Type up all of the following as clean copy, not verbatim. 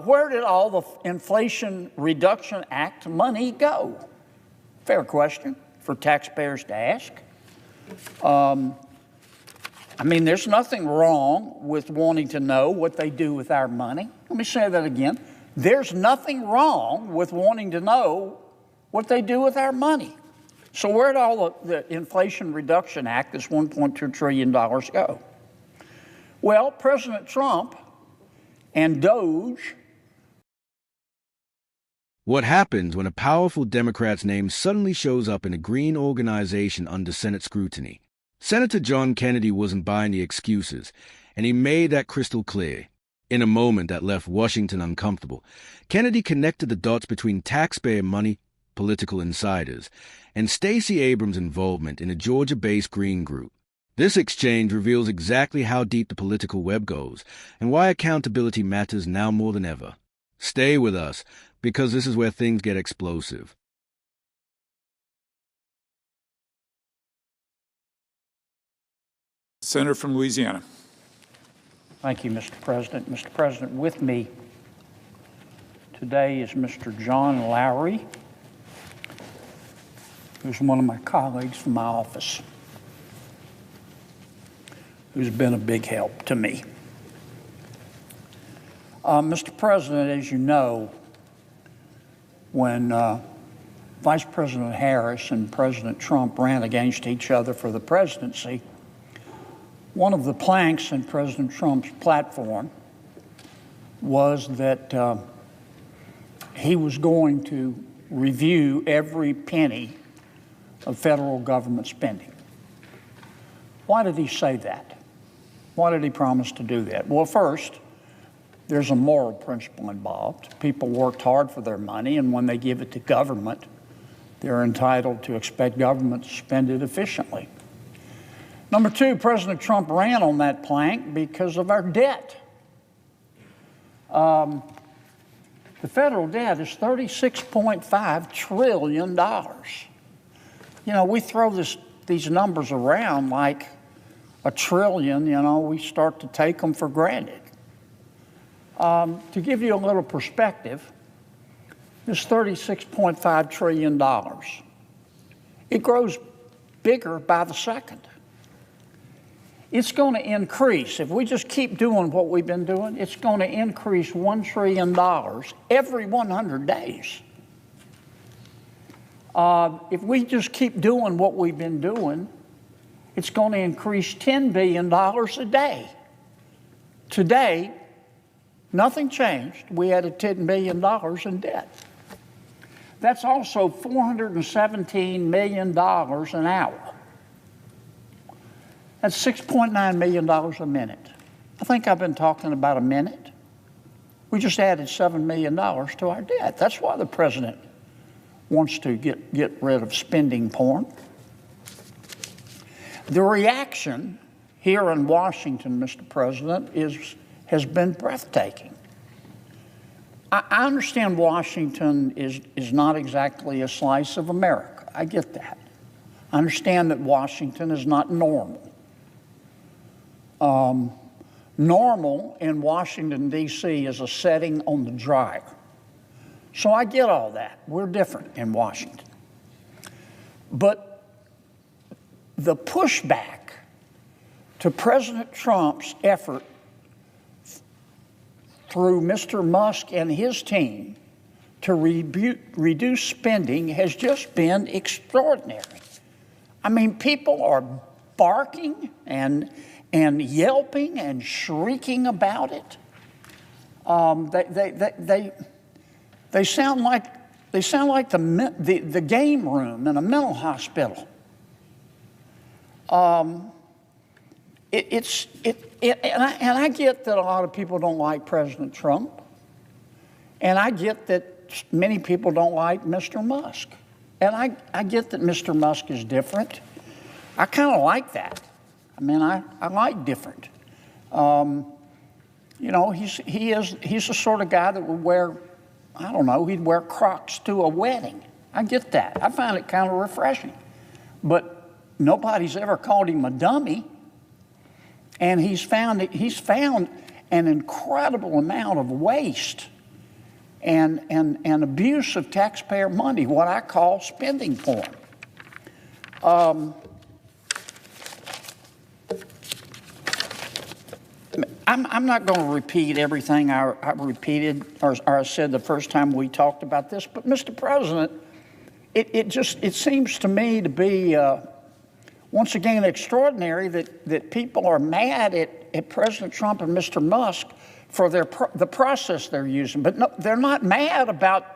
Where did all the Inflation Reduction Act money go? Fair question for taxpayers to ask. I mean, there's nothing wrong with wanting to know what they do with our money. Let me say that again. There's nothing wrong with wanting to know what they do with our money. So where did all the Inflation Reduction Act, this $1.2 trillion, go? Well, President Trump and Doge. What happens when a powerful Democrat's name suddenly shows up in a green organization under Senate scrutiny? Senator John Kennedy wasn't buying the excuses, and he made that crystal clear. In a moment that left Washington uncomfortable, Kennedy connected the dots between taxpayer money, political insiders, and Stacey Abrams' involvement in a Georgia-based Green group. This exchange reveals exactly how deep the political web goes and why accountability matters now more than ever. Stay with us, because this is where things get explosive. Senator from Louisiana. Thank you, Mr. President. Mr. President, with me today is Mr. John Lowry, who's one of my colleagues from my office, who's been a big help to me. Mr. President, as you know, when Vice President Harris and President Trump ran against each other for the presidency, one of the planks in President Trump's platform was that he was going to review every penny of federal government spending. Why did he say that? Why did he promise to do that? Well, first, there's a moral principle involved. People worked hard for their money, and when they give it to government, they're entitled to expect government to spend it efficiently. Number two, President Trump ran on that plank because of our debt. The federal debt is $36.5 trillion. You know, we throw these numbers around like a trillion, you know, we start to take them for granted. To give you a little perspective, this $36.5 trillion, it grows bigger by the second. It's going to increase. If we just keep doing what we've been doing, it's going to increase $1 trillion every 100 days. If we just keep doing what we've been doing, it's going to increase $10 billion a day. Today, nothing changed. We added $10 billion in debt. That's also $417 million an hour. That's $6.9 million a minute. I think I've been talking about a minute. We just added $7 million to our debt. That's why the president wants to get rid of spending porn. The reaction here in Washington, Mr. President, has been breathtaking. I understand Washington is not exactly a slice of America. I get that. I understand that Washington is not normal. Normal in Washington, D.C. is a setting on the dryer. So I get all that. We're different in Washington. But the pushback to President Trump's effort through Mr. Musk and his team to reduce spending has just been extraordinary. I mean, people are barking and yelping and shrieking about it. They sound like the game room in a mental hospital. And I get that a lot of people don't like President Trump, and I get that many people don't like Mr. Musk, and I get that Mr. Musk is different. I kind of like that. I mean, I like different. You know, he's the sort of guy that would wear, I don't know, he'd wear Crocs to a wedding. I get that. I find it kind of refreshing. But nobody's ever called him a dummy. And he's found an incredible amount of waste and abuse of taxpayer money, what I call spending porn. I'm not going to repeat everything I repeated or I said the first time we talked about this, but Mr. President, it seems to me to be once again extraordinary that people are mad at President Trump and Mr. Musk for the process they're using, but no, they're not mad about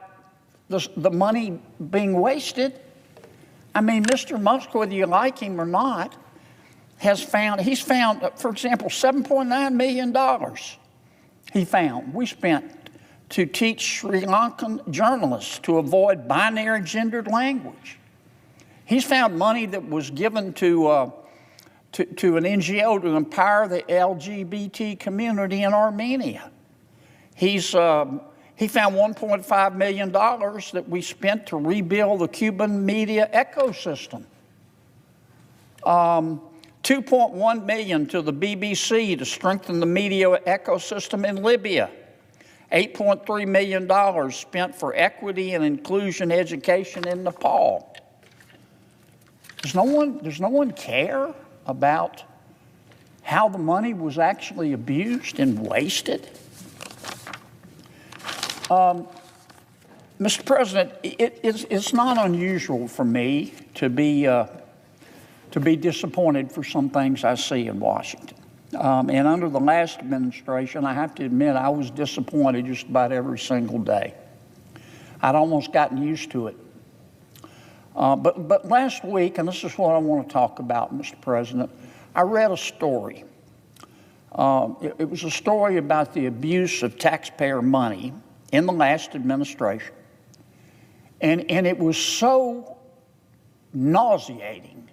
the money being wasted. I mean, Mr. Musk, whether you like him or not, he's found, for example, $7.9 million we spent to teach Sri Lankan journalists to avoid binary gendered language. He's found money that was given to an NGO to empower the LGBT community in Armenia. He found $1.5 million that we spent to rebuild the Cuban media ecosystem. $2.1 million to the BBC to strengthen the media ecosystem in Libya. $8.3 million spent for equity and inclusion education in Nepal. Does no one care about how the money was actually abused and wasted? Mr. President, it's not unusual for me to be disappointed for some things I see in Washington. And under the last administration, I have to admit, I was disappointed just about every single day. I'd almost gotten used to it. But last week, and this is what I want to talk about, Mr. President, I read a story. It was a story about the abuse of taxpayer money in the last administration. And it was so nauseating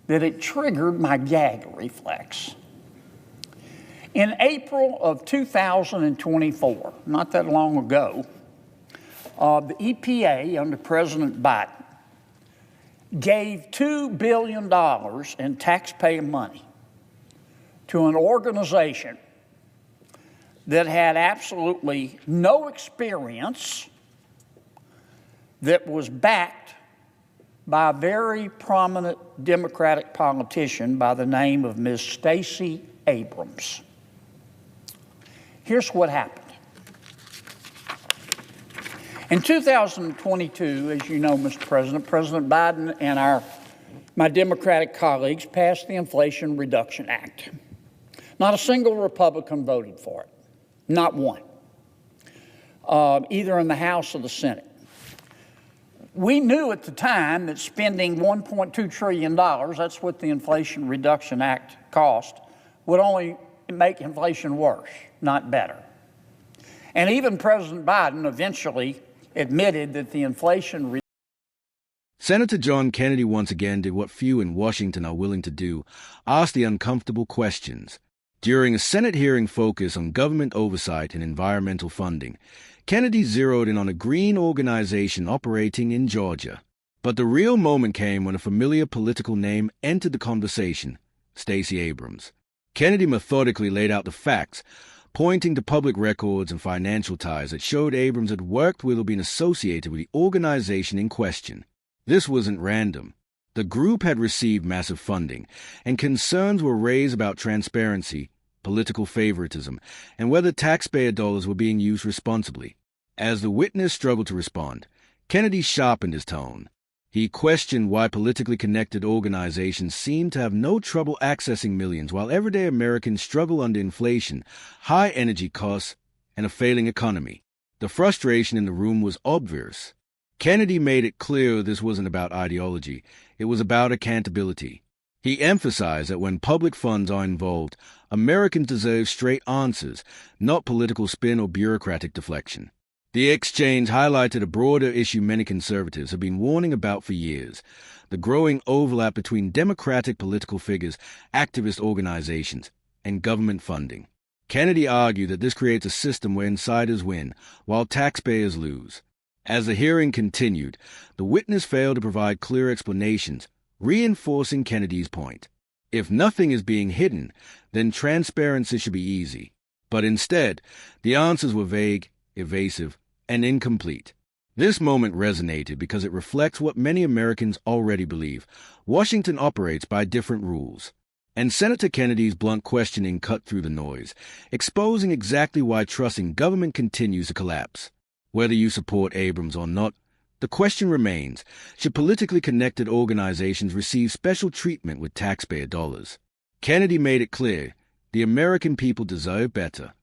that it triggered my gag reflex. In April of 2024, not that long ago, the EPA under President Biden gave $2 billion in taxpayer money to an organization that had absolutely no experience, that was backed by a very prominent Democratic politician by the name of Ms. Stacey Abrams. Here's what happened. In 2022, as you know, Mr. President, President Biden and my Democratic colleagues passed the Inflation Reduction Act. Not a single Republican voted for it, not one, either in the House or the Senate. We knew at the time that spending $1.2 trillion, that's what the Inflation Reduction Act cost, would only make inflation worse, not better. And even President Biden eventually admitted that the inflation... Senator John Kennedy once again did what few in Washington are willing to do, ask the uncomfortable questions. During a Senate hearing focused on government oversight and environmental funding, Kennedy zeroed in on a green organization operating in Georgia. But the real moment came when a familiar political name entered the conversation, Stacey Abrams. Kennedy methodically laid out the facts, pointing to public records and financial ties that showed Abrams had worked with or been associated with the organization in question. This wasn't random. The group had received massive funding, and concerns were raised about transparency, political favoritism, and whether taxpayer dollars were being used responsibly. As the witness struggled to respond, Kennedy sharpened his tone. He questioned why politically connected organizations seem to have no trouble accessing millions while everyday Americans struggle under inflation, high energy costs, and a failing economy. The frustration in the room was obvious. Kennedy made it clear this wasn't about ideology. It was about accountability. He emphasized that when public funds are involved, Americans deserve straight answers, not political spin or bureaucratic deflection. The exchange highlighted a broader issue many conservatives have been warning about for years: the growing overlap between democratic political figures, activist organizations, and government funding. Kennedy argued that this creates a system where insiders win, while taxpayers lose. As the hearing continued, the witness failed to provide clear explanations, reinforcing Kennedy's point. If nothing is being hidden, then transparency should be easy. But instead, the answers were vague evasive, and incomplete. This moment resonated because it reflects what many Americans already believe. Washington operates by different rules. And Senator Kennedy's blunt questioning cut through the noise, exposing exactly why trust in government continues to collapse. Whether you support Abrams or not, the question remains, should politically connected organizations receive special treatment with taxpayer dollars? Kennedy made it clear, the American people deserve better.